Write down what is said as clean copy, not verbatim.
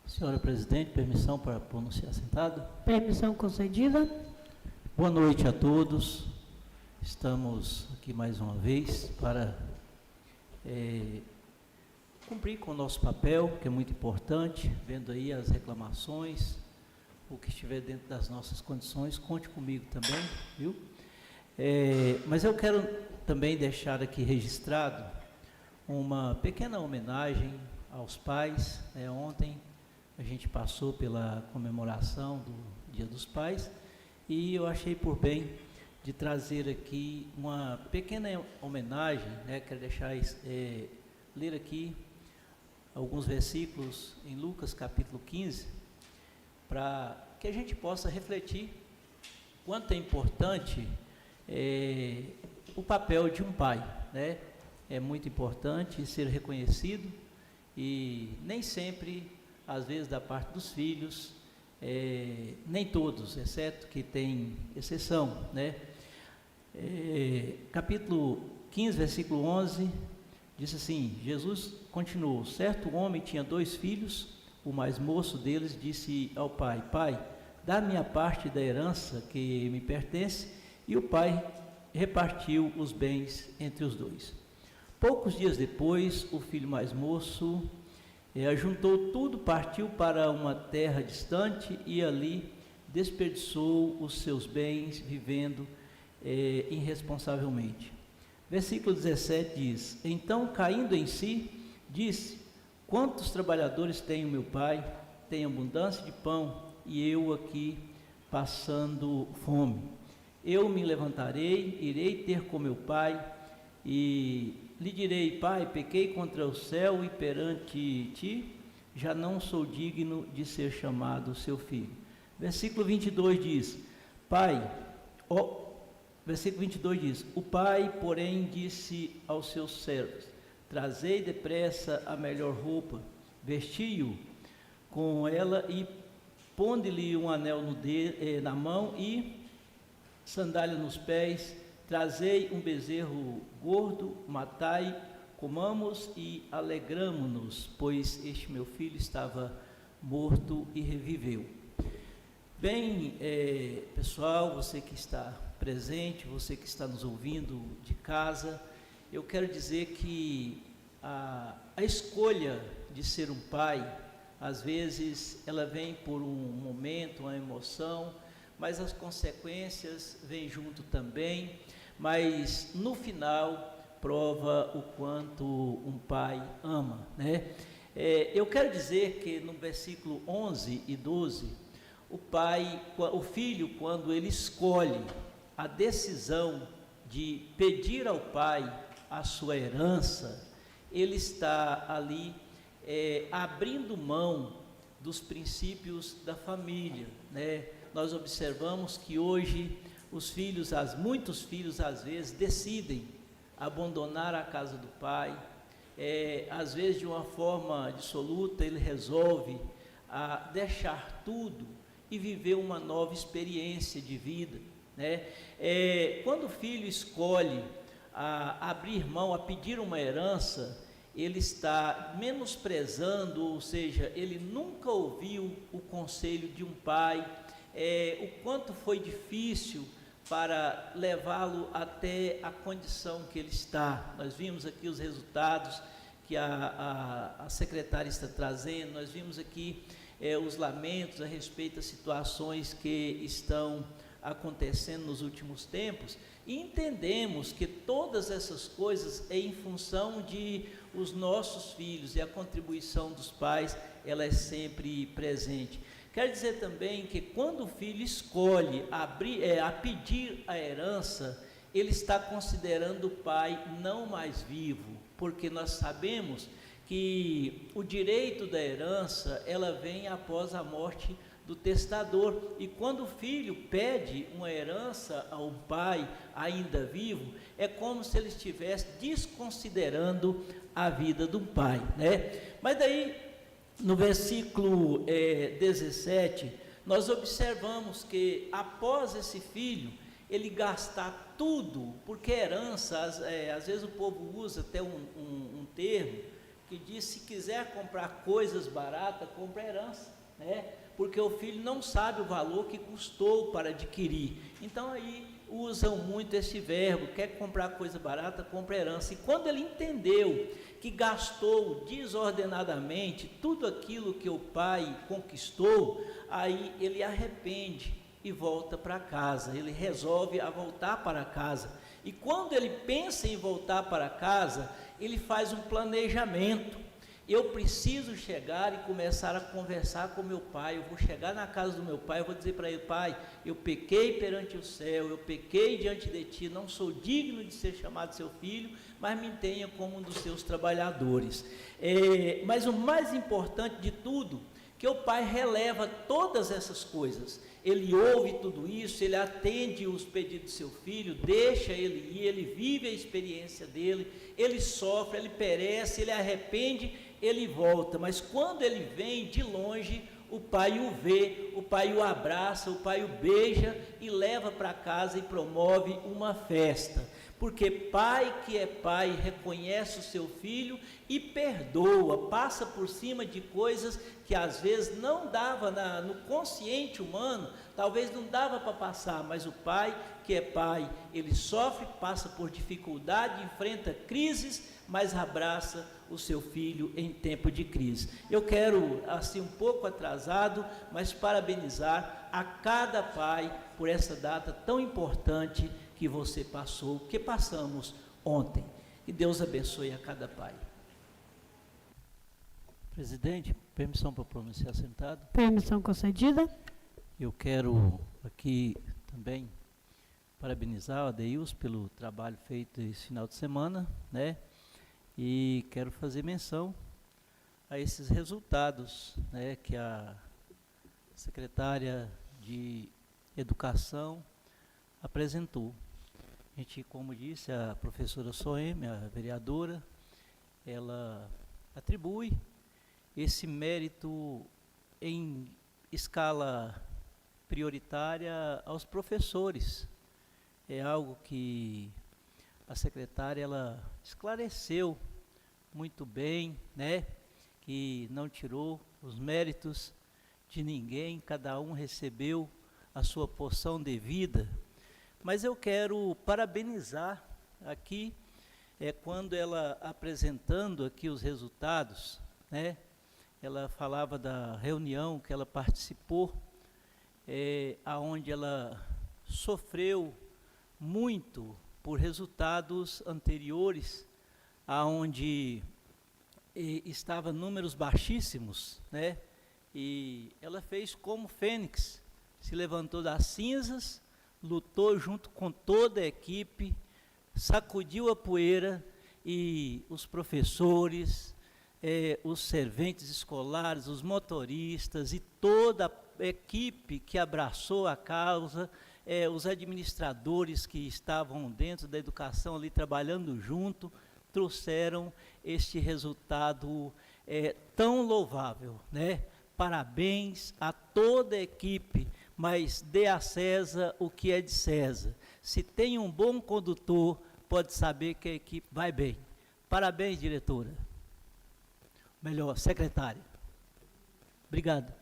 Senhora Presidente, permissão para pronunciar sentado? Permissão concedida. Boa noite a todos. Estamos aqui mais uma vez para cumprir com o nosso papel, que é muito importante, vendo aí as reclamações, o que estiver dentro das nossas condições, conte comigo também, viu? Mas eu quero também deixar aqui registrado uma pequena homenagem aos pais. Ontem a gente passou pela comemoração do Dia dos Pais e eu achei por bem de trazer aqui uma pequena homenagem, quero ler aqui alguns versículos em Lucas capítulo 15, para que a gente possa refletir quanto é importante o papel de um pai, É muito importante ser reconhecido e nem sempre, às vezes, da parte dos filhos, nem todos, exceto que tem exceção, capítulo 15, versículo 11, diz assim, Jesus continuou, certo homem tinha 2 filhos, o mais moço deles disse ao pai, pai, dá-me a parte da herança que me pertence, e o pai repartiu os bens entre os 2. Poucos dias depois, o filho mais moço ajuntou tudo, partiu para uma terra distante e ali desperdiçou os seus bens, vivendo irresponsavelmente. Versículo 17 diz, então caindo em si, disse, quantos trabalhadores tem o meu pai, tem abundância de pão, e eu aqui passando fome. Eu me levantarei, irei ter com meu pai, e lhe direi, pai, pequei contra o céu e perante ti, já não sou digno de ser chamado seu filho. Versículo 22 diz, versículo 22 diz, o pai, porém, disse aos seus servos, trazei depressa a melhor roupa, vesti-o com ela e ponde-lhe um anel na mão e sandália nos pés, trazei um bezerro gordo, matai, comamos e alegramo-nos, pois este meu filho estava morto e reviveu. Bem, pessoal, você que está presente, você que está nos ouvindo de casa, eu quero dizer que a escolha de ser um pai, às vezes ela vem por um momento, uma emoção, mas as consequências vêm junto também, mas no final prova o quanto um pai ama, Eu quero dizer que no versículo 11 e 12, o filho, quando ele escolhe a decisão de pedir ao pai a sua herança, ele está ali abrindo mão dos princípios da família, Nós observamos que hoje muitos filhos às vezes decidem abandonar a casa do pai, às vezes de uma forma dissoluta ele resolve deixar tudo e viver uma nova experiência de vida, Quando o filho escolhe abrir mão, a pedir uma herança, ele está menosprezando, ou seja, ele nunca ouviu o conselho de um pai, o quanto foi difícil para levá-lo até a condição que ele está. Nós vimos aqui os resultados que a secretária está trazendo, nós vimos aqui os lamentos a respeito das situações que estão acontecendo nos últimos tempos, e entendemos que todas essas coisas é em função de os nossos filhos, e a contribuição dos pais, ela é sempre presente. Quer dizer também que quando o filho escolhe pedir a herança, ele está considerando o pai não mais vivo, porque nós sabemos que o direito da herança, ela vem após a morte do testador, e quando o filho pede uma herança ao pai ainda vivo, é como se ele estivesse desconsiderando a vida do pai, Mas daí, no versículo 17, nós observamos que após esse filho, ele gastar tudo, porque herança, às vezes o povo usa até um termo, que diz: se quiser comprar coisas baratas, compra herança, né? Porque o filho não sabe o valor que custou para adquirir. Então aí usam muito esse verbo: quer comprar coisa barata, compra herança. E quando ele entendeu que gastou desordenadamente tudo aquilo que o pai conquistou, aí ele arrepende e volta para casa. Ele resolve a voltar para casa. E quando ele pensa em voltar para casa, ele faz um planejamento. Eu preciso chegar e começar a conversar com meu pai. Eu vou chegar na casa do meu pai, eu vou dizer para ele: pai, eu pequei perante o céu, eu pequei diante de ti, não sou digno de ser chamado seu filho, mas me tenha como um dos seus trabalhadores. Mas o mais importante de tudo, que o pai releva todas essas coisas. Ele ouve tudo isso, ele atende os pedidos do seu filho, deixa ele ir, ele vive a experiência dele, ele sofre, ele perece, ele arrepende, ele volta. Mas quando ele vem de longe, o pai o vê, o pai o abraça, o pai o beija e leva para casa e promove uma festa. Porque pai que é pai reconhece o seu filho e perdoa, passa por cima de coisas que às vezes não dava no consciente humano, talvez não dava para passar, mas o pai que é pai, ele sofre, passa por dificuldade, enfrenta crises, mas abraça o seu filho em tempo de crise. Eu quero, assim um pouco atrasado, mas parabenizar a cada pai por essa data tão importante que você passou, que passamos ontem. E Deus abençoe a cada pai. Presidente, permissão para pronunciar sentado? Permissão concedida. Eu quero aqui também parabenizar o Adeilson pelo trabalho feito esse final de semana, né? E quero fazer menção a esses resultados, né, que a secretária de Educação apresentou. A gente, como disse, a professora Soeme, a vereadora, ela atribui esse mérito em escala prioritária aos professores. É algo que a secretária ela esclareceu muito bem, né? Que não tirou os méritos de ninguém, cada um recebeu a sua porção devida. Mas eu quero parabenizar aqui, quando ela apresentando aqui os resultados, né? Ela falava da reunião que ela participou, aonde ela sofreu muito por resultados anteriores, aonde estava números baixíssimos, né? E ela fez como Fênix, se levantou das cinzas, lutou junto com toda a equipe, sacudiu a poeira, e os professores, os serventes escolares, os motoristas e toda a equipe que abraçou a causa, os administradores que estavam dentro da educação ali trabalhando junto, trouxeram este resultado tão louvável, né? Parabéns a toda a equipe, mas dê a César o que é de César. Se tem um bom condutor, pode saber que a equipe vai bem. Parabéns, diretora. Melhor, secretária. Obrigado.